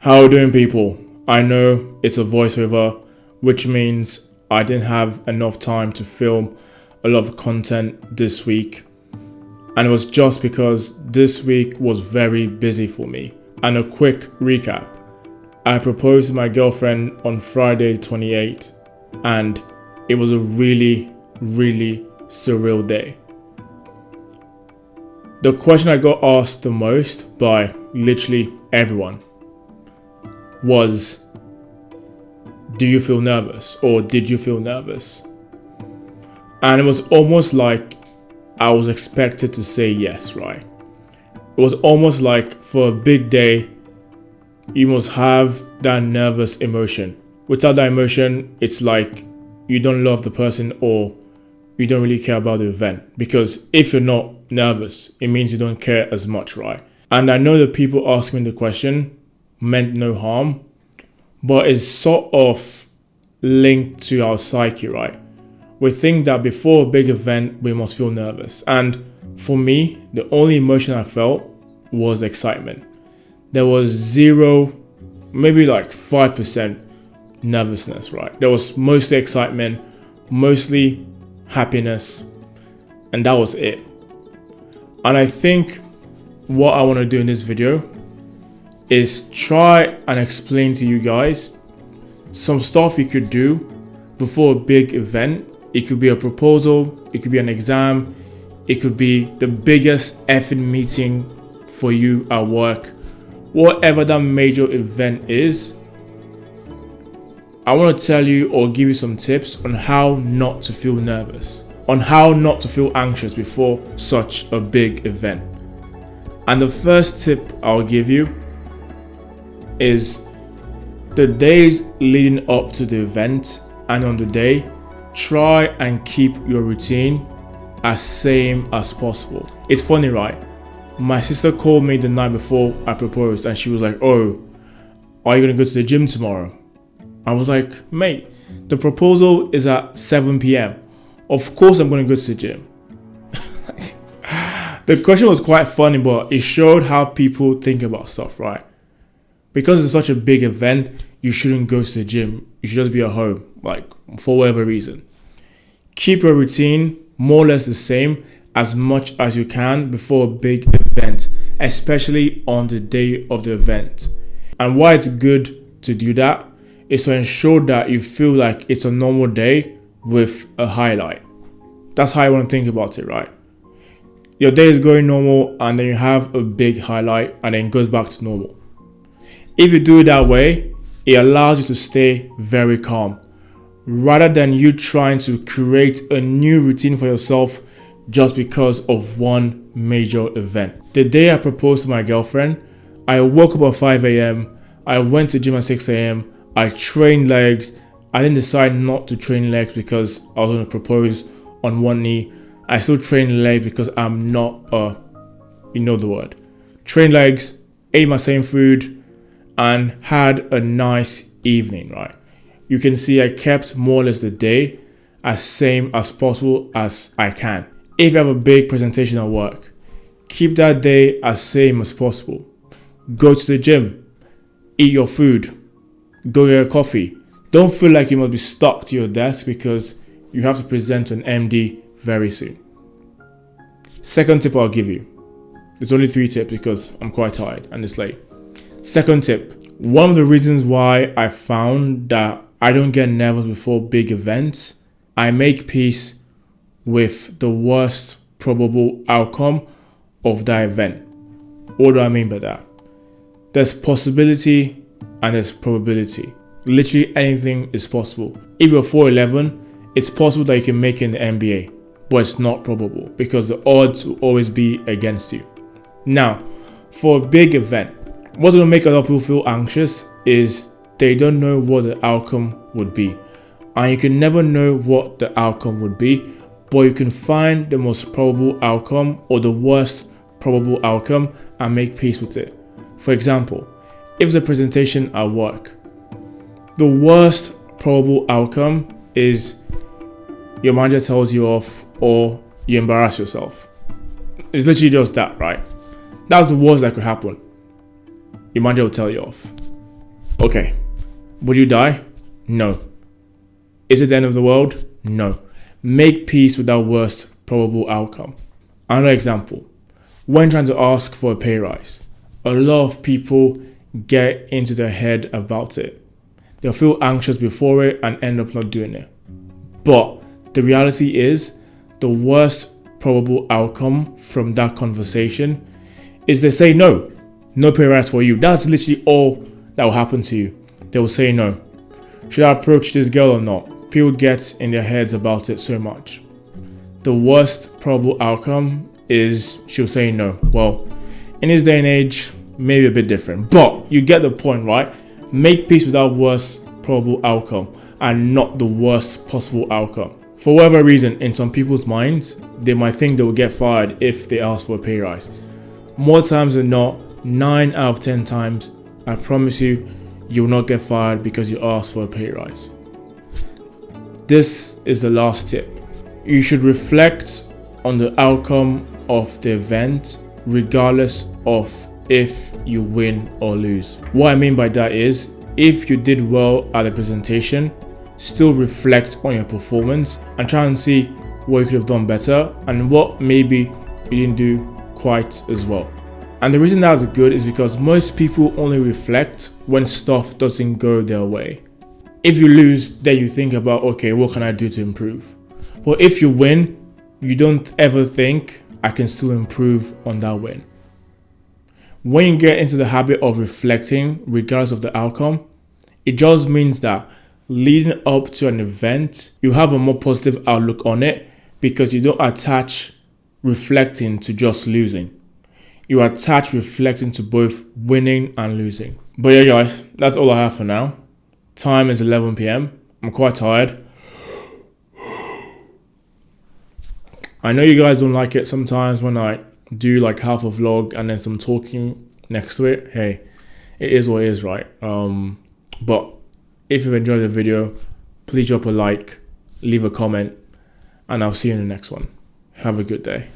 How you doing, people? I know it's a voiceover, which means I didn't have enough time to film a lot of content this week. And it was just because this week was very busy for me. And a quick recap. I proposed to my girlfriend on Friday the 28th, and it was a really surreal day. The question I got asked the most by literally everyone was, do you feel nervous, or did you feel nervous? And it was almost like I was expected to say yes, right? It was almost like for a big day, you must have that nervous emotion. Without that emotion, it's like you don't love the person or you don't really care about the event. Because if you're not nervous, it means you don't care as much, right? And I know the people asking the question meant no harm, but it's sort of linked to our psyche, right? We think that before a big event, we must feel nervous. And for me, the only emotion I felt was excitement. There was zero, maybe like 5% nervousness, right? There was mostly excitement, mostly happiness, and that was it. And I think what I want to do in this video is try and explain to you guys some stuff you could do before a big event. It could be a proposal, it could be an exam, it could be the biggest effing meeting for you at work. Whatever that major event is, I want to tell you or give you some tips on how not to feel nervous, on how not to feel anxious before such a big event. And the first tip I'll give you is the days leading up to the event and on the day, try and keep your routine as same as possible. It's funny, right? My sister called me the night before I proposed and she was like, "Oh, are you gonna go to the gym tomorrow?" I was like, "Mate, the proposal is at 7 p.m. Of course I'm gonna go to the gym." The question was quite funny, but it showed how people think about stuff, right? Because it's such a big event, you shouldn't go to the gym. You should just be at home, like, for whatever reason. Keep your routine more or less the same as much as you can before a big event, especially on the day of the event. And why it's good to do that is to ensure that you feel like it's a normal day with a highlight. That's how I want to think about it, right? Your day is going normal and then you have a big highlight and then it goes back to normal. If you do it that way, it allows you to stay very calm rather than you trying to create a new routine for yourself just because of one major event. The day I proposed to my girlfriend, I woke up at 5 a.m. I went to gym at 6 a.m. I trained legs. I didn't decide not to train legs because I was going to propose on one knee. I still train legs because I'm not you know the word. Train legs, ate my same food, and had a nice evening, right? You can see I kept more or less the day as same as possible as I can. If you have a big presentation at work, keep that day as same as possible. Go to the gym, eat your food, go get a coffee. Don't feel like you must be stuck to your desk because you have to present to an MD very soon. Second tip I'll give you. There's only 3 tips because I'm quite tired and it's late. Second tip. One of the reasons why I found that I don't get nervous before big events, I make peace with the worst probable outcome of that event. What do I mean by that? There's possibility and there's probability. Literally anything is possible. If you're 4'11", it's possible that you can make it in the NBA, but it's not probable because the odds will always be against you. Now, for a big event, what's going to make a lot of people feel anxious is they don't know what the outcome would be. And you can never know what the outcome would be, but you can find the most probable outcome or the worst probable outcome and make peace with it. For example, if it's a presentation at work, the worst probable outcome is your manager tells you off or you embarrass yourself. It's literally just that, right? That's the worst that could happen. Your manager will tell you off. Okay, would you die? No. Is it the end of the world? No. Make peace with that worst probable outcome. Another example, when trying to ask for a pay rise, a lot of people get into their head about it. They'll feel anxious before it and end up not doing it. But the reality is, the worst probable outcome from that conversation is they say no pay rise for you. That's literally all that will happen to you. They will say no. Should I approach this girl or not? People get in their heads about it so much. The worst probable outcome is she'll say no. Well, in this day and age, maybe a bit different, but you get the point, right? Make peace with that worst probable outcome and not the worst possible outcome. For whatever reason, in some people's minds, they might think they will get fired if they ask for a pay rise. More times than not, 9 out of 10 times, I promise you, you will not get fired because you asked for a pay rise. This is the last tip. You should reflect on the outcome of the event regardless of if you win or lose. What I mean by that is, if you did well at the presentation, still reflect on your performance and try and see what you could have done better and what maybe you didn't do quite as well. And the reason that's good is because most people only reflect when stuff doesn't go their way. If you lose, then you think about, okay, what can I do to improve? But if you win, you don't ever think, I can still improve on that win. When you get into the habit of reflecting regardless of the outcome, it just means that leading up to an event, you have a more positive outlook on it because you don't attach reflecting to just losing. You attach reflecting to both winning and losing. But yeah, guys, that's all I have for now. Time is 11 p.m. I'm quite tired. I know you guys don't like it sometimes when I do like half a vlog and then some talking next to it. Hey, it is what it is, right? But if you've enjoyed the video, please drop a like, leave a comment, and I'll see you in the next one. Have a good day.